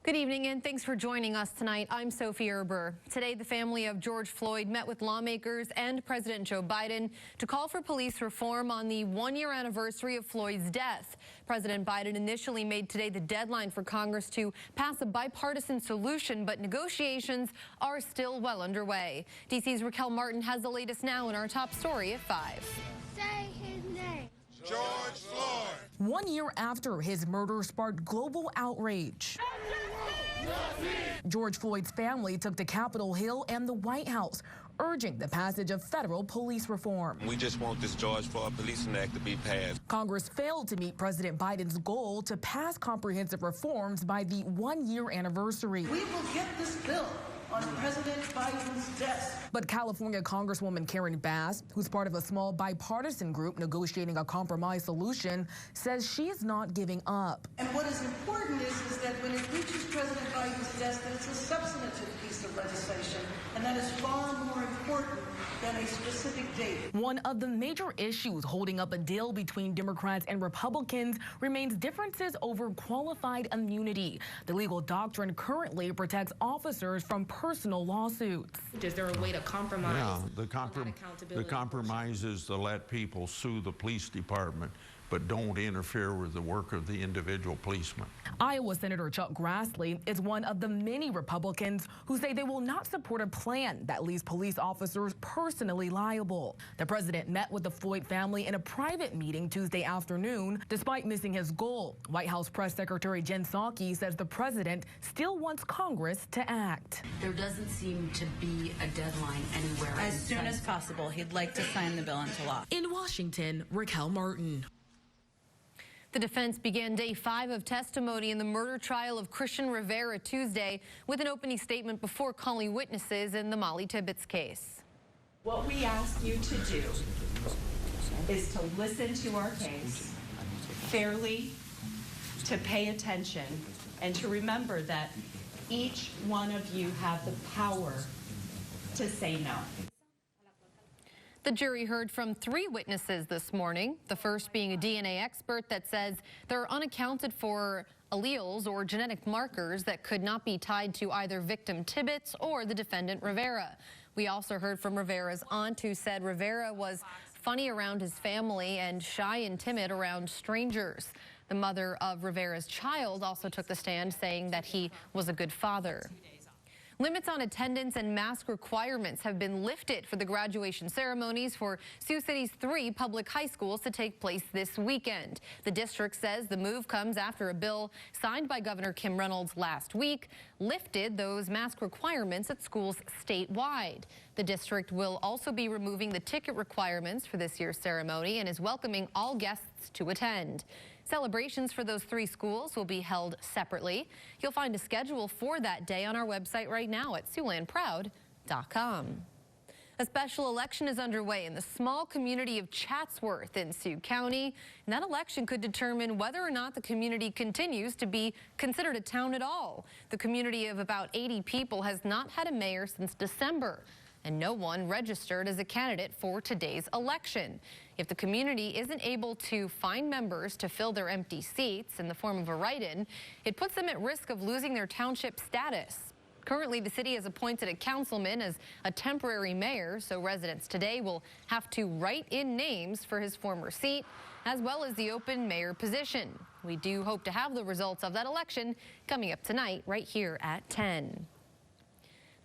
Good evening and thanks for joining us tonight. I'm Sophie Erber. Today, the family of George Floyd met with lawmakers and President Joe Biden to call for police reform on the one-year anniversary of Floyd's death. President Biden initially made today the deadline for Congress to pass a bipartisan solution, but negotiations are still well underway. DC's Raquel Martin has the latest now in our top story at 5. Say his name. George Floyd. 1 year after his murder sparked global outrage. George Floyd's family took to Capitol Hill and the White House, urging the passage of federal police reform. We just want this George Floyd Policing Act to be passed. Congress failed to meet President Biden's goal to pass comprehensive reforms by the one-year anniversary. We will get this bill on President Biden's desk. But California Congresswoman Karen Bass, who's part of a small bipartisan group negotiating a compromise solution, says she is not giving up. And what is important is that when it reaches President Biden's desk, that it's a substantive piece of legislation, and that is far more important than a specific date. One of the major issues holding up a deal between Democrats and Republicans remains differences over qualified immunity. The legal doctrine currently protects officers from personal lawsuits. Is there a way to compromise? Yeah, the compromise is to let people sue the police department, but don't interfere with the work of the individual policeman. Iowa Senator Chuck Grassley is one of the many Republicans who say they will not support a plan that leaves police officers personally liable. The president met with the Floyd family in a private meeting Tuesday afternoon. Despite missing his goal, White House Press Secretary Jen Psaki says the president still wants Congress to act. There doesn't seem to be a deadline anywhere. As soon as possible, he'd like to sign the bill into law. In Washington, Raquel Martin. The defense began day 5 of testimony in the murder trial of Christian Rivera Tuesday with an opening statement before calling witnesses in the Molly Tibbetts case. What we ask you to do is to listen to our case fairly, to pay attention, and to remember that each one of you have the power to say no. The jury heard from 3 witnesses this morning, the first being a DNA expert that says there are unaccounted for alleles or genetic markers that could not be tied to either victim Tibbetts or the defendant Rivera. We also heard from Rivera's aunt, who said Rivera was funny around his family and shy and timid around strangers. The mother of Rivera's child also took the stand, saying that he was a good father. Limits on attendance and mask requirements have been lifted for the graduation ceremonies for Sioux City's 3 public high schools to take place this weekend. The district says the move comes after a bill signed by Governor Kim Reynolds last week lifted those mask requirements at schools statewide. The district will also be removing the ticket requirements for this year's ceremony and is welcoming all guests to attend. Celebrations for those 3 schools will be held separately. You'll find a schedule for that day on our website right now at SiouxlandProud.com. A special election is underway in the small community of Chatsworth in Sioux County, and that election could determine whether or not the community continues to be considered a town at all. The community of about 80 people has not had a mayor since December, and no one registered as a candidate for today's election. If the community isn't able to find members to fill their empty seats in the form of a write-in, it puts them at risk of losing their township status. Currently, the city has appointed a councilman as a temporary mayor, so residents today will have to write in names for his former seat, as well as the open mayor position. We do hope to have the results of that election coming up tonight right here at 10.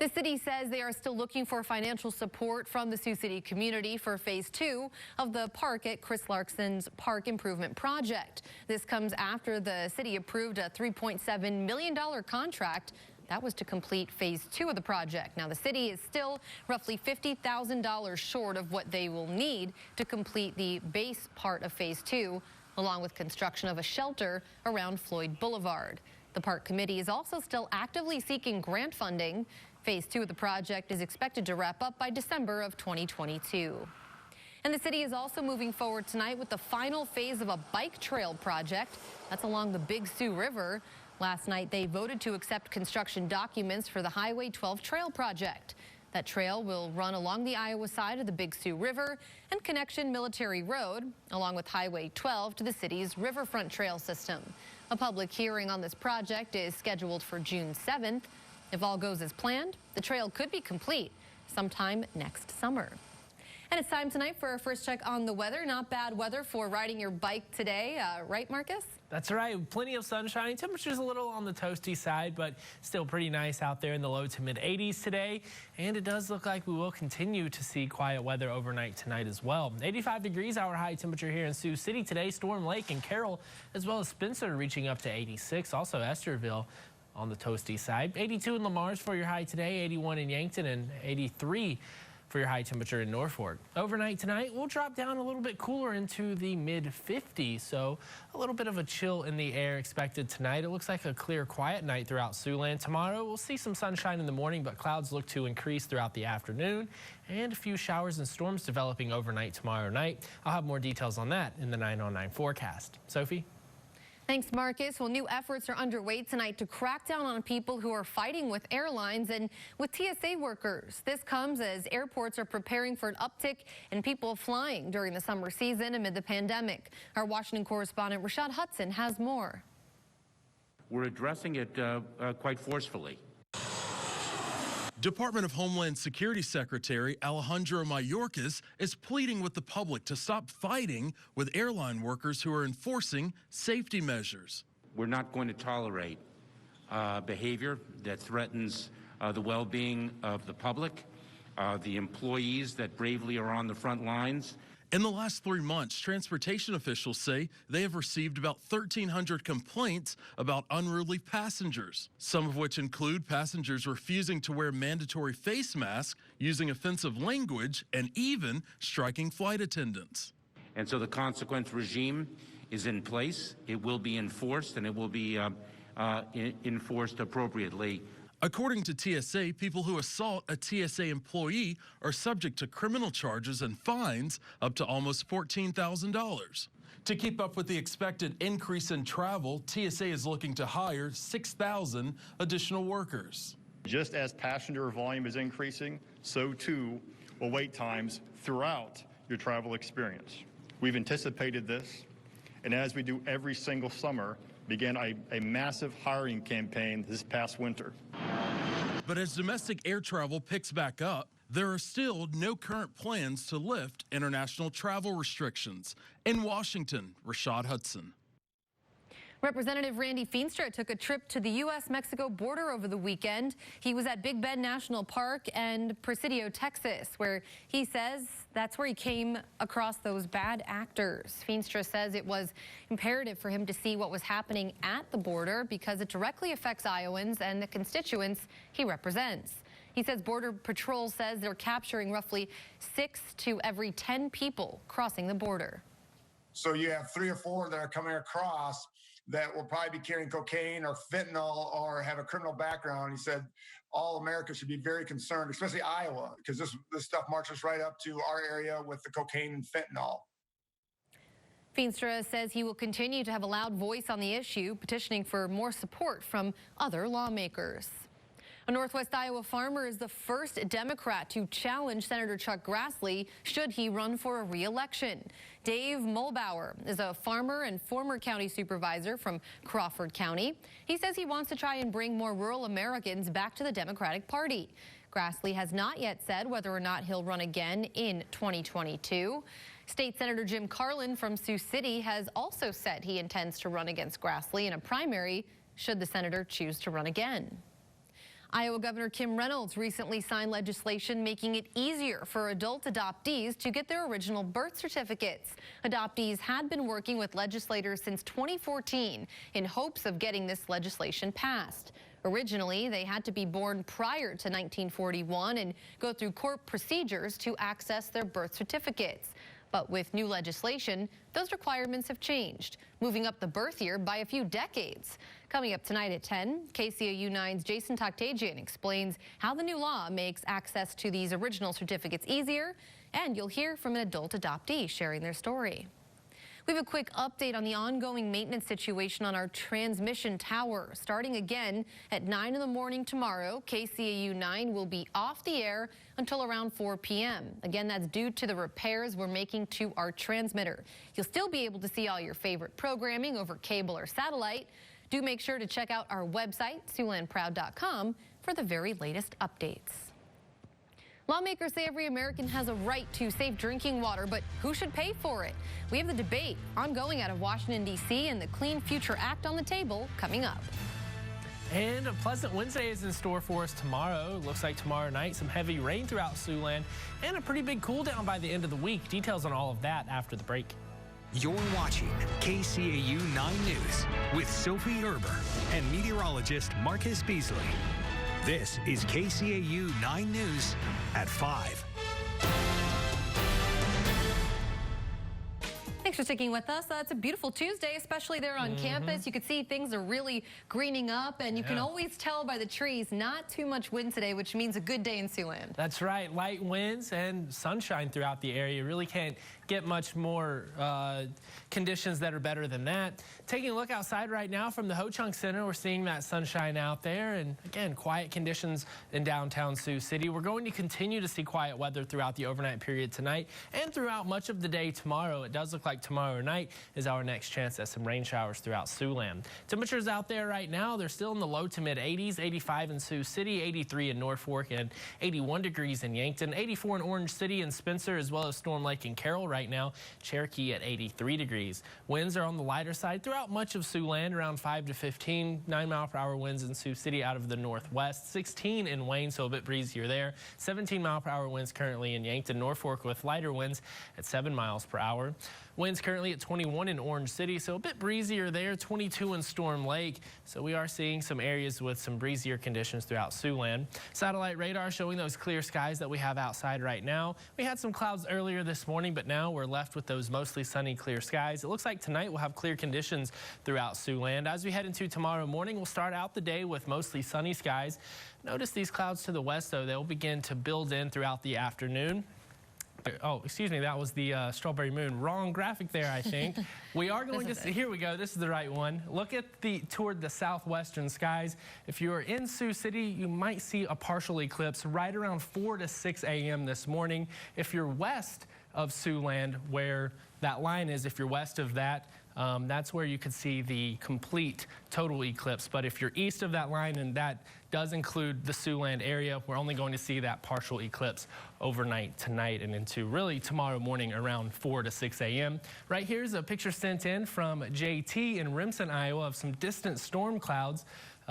The city says they are still looking for financial support from the Sioux City community for phase 2 of the park at Chris Larkson's Park Improvement Project. This comes after the city approved a $3.7 million contract that was to complete phase 2 of the project. Now, the city is still roughly $50,000 short of what they will need to complete the base part of phase 2, along with construction of a shelter around Floyd Boulevard. The park committee is also still actively seeking grant funding. Phase 2 of the project is expected to wrap up by December of 2022. And the city is also moving forward tonight with the final phase of a bike trail project that's along the Big Sioux River. Last night, they voted to accept construction documents for the Highway 12 trail project. That trail will run along the Iowa side of the Big Sioux River and Connection Military Road, along with Highway 12 to the city's riverfront trail system. A public hearing on this project is scheduled for June 7th. If all goes as planned, the trail could be complete sometime next summer. And it's time tonight for our first check on the weather. Not bad weather for riding your bike today, right, Marcus? That's right. Plenty of sunshine. Temperatures a little on the toasty side, but still pretty nice out there in the low to mid 80s today. And it does look like we will continue to see quiet weather overnight tonight as well. 85 degrees our high temperature here in Sioux City today. Storm Lake and Carroll, as well as Spencer, reaching up to 86. Also Estherville on the toasty side. 82 in Lamar's for your high today. 81 in Yankton and 83 for your high temperature in Norfolk. Overnight tonight, we'll drop down a little bit cooler into the mid 50s, so a little bit of a chill in the air expected tonight. It looks like a clear, quiet night throughout Siouxland. Tomorrow, we'll see some sunshine in the morning, but clouds look to increase throughout the afternoon, and a few showers and storms developing overnight tomorrow night. I'll have more details on that in the 909 forecast. Sophie? Thanks, Marcus. Well, new efforts are underway tonight to crack down on people who are fighting with airlines and with TSA workers. This comes as airports are preparing for an uptick in people flying during the summer season amid the pandemic. Our Washington correspondent Rashad Hudson has more. We're addressing it quite forcefully. Department of Homeland Security Secretary Alejandro Mayorkas is pleading with the public to stop fighting with airline workers who are enforcing safety measures. We're not going to tolerate behavior that threatens the well-being of the public, the employees that bravely are on the front lines. In the last 3 months, transportation officials say they have received about 1,300 complaints about unruly passengers, some of which include passengers refusing to wear mandatory face masks, using offensive language, and even striking flight attendants. And so the consequence regime is in place. It will be enforced, and it will be enforced appropriately. According to TSA, people who assault a TSA employee are subject to criminal charges and fines up to almost $14,000. To keep up with the expected increase in travel, TSA is looking to hire 6,000 additional workers. Just as passenger volume is increasing, so too will wait times throughout your travel experience. We've anticipated this, and as we do every single summer, began a massive hiring campaign this past winter. But as domestic air travel picks back up, there are still no current plans to lift international travel restrictions. In Washington, Rashad Hudson. Representative Randy Feenstra took a trip to the U.S.-Mexico border over the weekend. He was at Big Bend National Park and Presidio, Texas, where he says that's where he came across those bad actors. Feenstra says it was imperative for him to see what was happening at the border because it directly affects Iowans and the constituents he represents. He says Border Patrol says they're capturing roughly 6 to every 10 people crossing the border. So you have 3 or 4 that are coming across that will probably be carrying cocaine or fentanyl or have a criminal background. He said all America should be very concerned, especially Iowa, because this stuff marches right up to our area with the cocaine and fentanyl. Feenstra says he will continue to have a loud voice on the issue, petitioning for more support from other lawmakers. A Northwest Iowa farmer is the first Democrat to challenge Senator Chuck Grassley should he run for a re-election. Dave Mulbauer is a farmer and former county supervisor from Crawford County. He says he wants to try and bring more rural Americans back to the Democratic Party. Grassley has not yet said whether or not he'll run again in 2022. State Senator Jim Carlin from Sioux City has also said he intends to run against Grassley in a primary should the senator choose to run again. Iowa Governor Kim Reynolds recently signed legislation making it easier for adult adoptees to get their original birth certificates. Adoptees had been working with legislators since 2014 in hopes of getting this legislation passed. Originally, they had to be born prior to 1941 and go through court procedures to access their birth certificates. But with new legislation, those requirements have changed, moving up the birth year by a few decades. Coming up tonight at 10, KCAU 9's Jason Toktajian explains how the new law makes access to these original certificates easier, and you'll hear from an adult adoptee sharing their story. We have a quick update on the ongoing maintenance situation on our transmission tower. Starting again at 9 in the morning tomorrow, KCAU 9 will be off the air until around 4 p.m. Again, that's due to the repairs we're making to our transmitter. You'll still be able to see all your favorite programming over cable or satellite. Do make sure to check out our website, SiouxlandProud.com, for the very latest updates. Lawmakers say every American has a right to safe drinking water, but who should pay for it? We have the debate ongoing out of Washington, D.C., and the Clean Future Act on the table coming up. And a pleasant Wednesday is in store for us tomorrow. Looks like tomorrow night, some heavy rain throughout Siouxland and a pretty big cool down by the end of the week. Details on all of that after the break. You're watching KCAU 9 News with Sophie Erber and meteorologist Marcus Beasley. This is KCAU 9 News at 5. Thanks for sticking with us. It's a beautiful Tuesday, especially there on campus. You can see things are really greening up, and you can always tell by the trees, not too much wind today, which means a good day in Siouxland. That's right. Light winds and sunshine throughout the area. You really can't get much more conditions that are better than that. Taking a look outside right now from the Ho-Chunk Center, we're seeing that sunshine out there, and again, quiet conditions in downtown Sioux City. We're going to continue to see quiet weather throughout the overnight period tonight and throughout much of the day tomorrow. It does look like tomorrow night is our next chance at some rain showers throughout Siouxland. Temperatures out there right now, they're still in the low to mid 80s, 85 in Sioux City, 83 in Norfolk, and 81 degrees in Yankton, 84 in Orange City and Spencer, as well as Storm Lake and Carroll right now. Cherokee at 83 degrees. Winds are on the lighter side throughout much of Siouxland, around 5 to 15, 9-mile-per-hour winds in Sioux City out of the northwest, 16 in Wayne, so a bit breezier there. 17-mile-per-hour winds currently in Yankton, Norfolk, with lighter winds at 7 miles per hour. Winds currently at 21 in Orange City, so a bit breezier there, 22 in Storm Lake. So we are seeing some areas with some breezier conditions throughout Siouxland. Satellite radar showing those clear skies that we have outside right now. We had some clouds earlier this morning, but now we're left with those mostly sunny, clear skies. It looks like tonight we'll have clear conditions throughout Siouxland. As we head into tomorrow morning, we'll start out the day with mostly sunny skies. Notice these clouds to the west, though. They'll begin to build in throughout the afternoon. Oh, excuse me, that was the strawberry moon. Wrong graphic there, I think. We are going to see, here we go, this is the right one. Look at toward the southwestern skies. If you're in Sioux City, you might see a partial eclipse right around 4 to 6 a.m. this morning. If you're west of Siouxland, where that line is, if you're west of that, that's where you could see the complete total eclipse. But if you're east of that line, and that does include the Siouxland area, we're only going to see that partial eclipse overnight tonight and into really tomorrow morning around 4 to 6 a.m. Right here's a picture sent in from JT in Remsen, Iowa, of some distant storm clouds.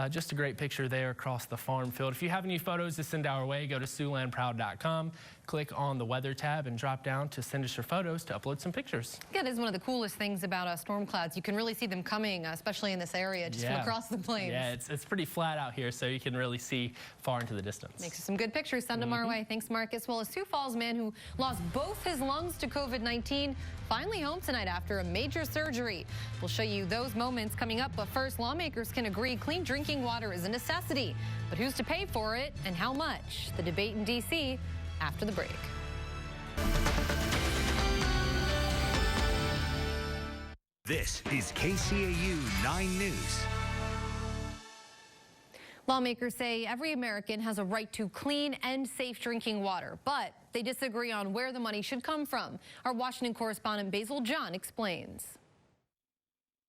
Just a great picture there across the farm field. If you have any photos to send our way, go to SiouxlandProud.com, click on the weather tab, and drop down to send us your photos to upload some pictures. Yeah, it is one of the coolest things about storm clouds. You can really see them coming, especially in this area, just from across the plains. Yeah, it's pretty flat out here, so you can really see far into the distance. Makes some good pictures. Send them our way. Thanks, Marcus. Well, a Sioux Falls man who lost both his lungs to COVID-19 finally home tonight after a major surgery. We'll show you those moments coming up, but first, lawmakers can agree clean drinking water is a necessity. But who's to pay for it and how much? The debate in D.C. after the break. This is KCAU 9 News. Lawmakers say every American has a right to clean and safe drinking water, but they disagree on where the money should come from. Our Washington correspondent Basil John explains.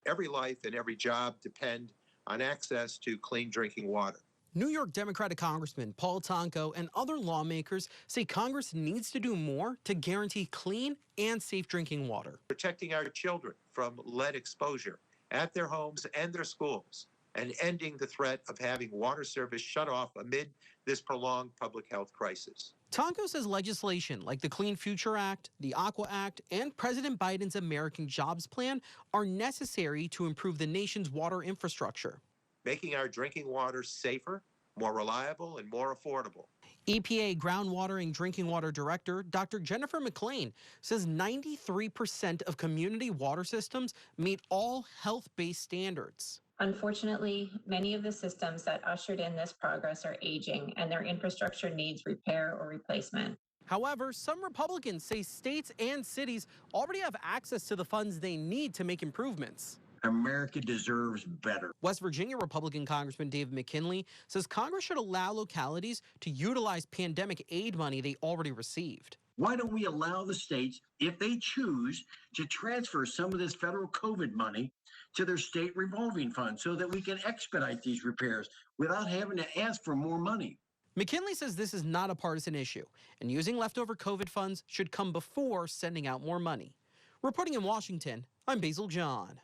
Every life and every job depend on access to clean drinking water. New York Democratic Congressman Paul Tonko and other lawmakers say Congress needs to do more to guarantee clean and safe drinking water. Protecting our children from lead exposure at their homes and their schools, and ending the threat of having water service shut off amid this prolonged public health crisis. Tonko says legislation like the Clean Future Act, the Aqua Act, and President Biden's American Jobs Plan are necessary to improve the nation's water infrastructure, making our drinking water safer, more reliable, and more affordable. EPA Groundwater and Drinking Water Director Dr. Jennifer McLean says 93% of community water systems meet all health-based standards. Unfortunately, many of the systems that ushered in this progress are aging and their infrastructure needs repair or replacement. However, some Republicans say states and cities already have access to the funds they need to make improvements. America deserves better. West Virginia Republican Congressman David McKinley says Congress should allow localities to utilize pandemic aid money they already received. Why don't we allow the states, if they choose, to transfer some of this federal COVID money to their state revolving fund so that we can expedite these repairs without having to ask for more money? McKinley says this is not a partisan issue, and using leftover COVID funds should come before sending out more money. Reporting in Washington, I'm Basil John.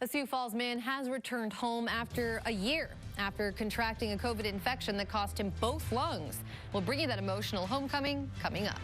A Sioux Falls man has returned home after a year after contracting a COVID infection that cost him both lungs. We'll bring you that emotional homecoming coming up.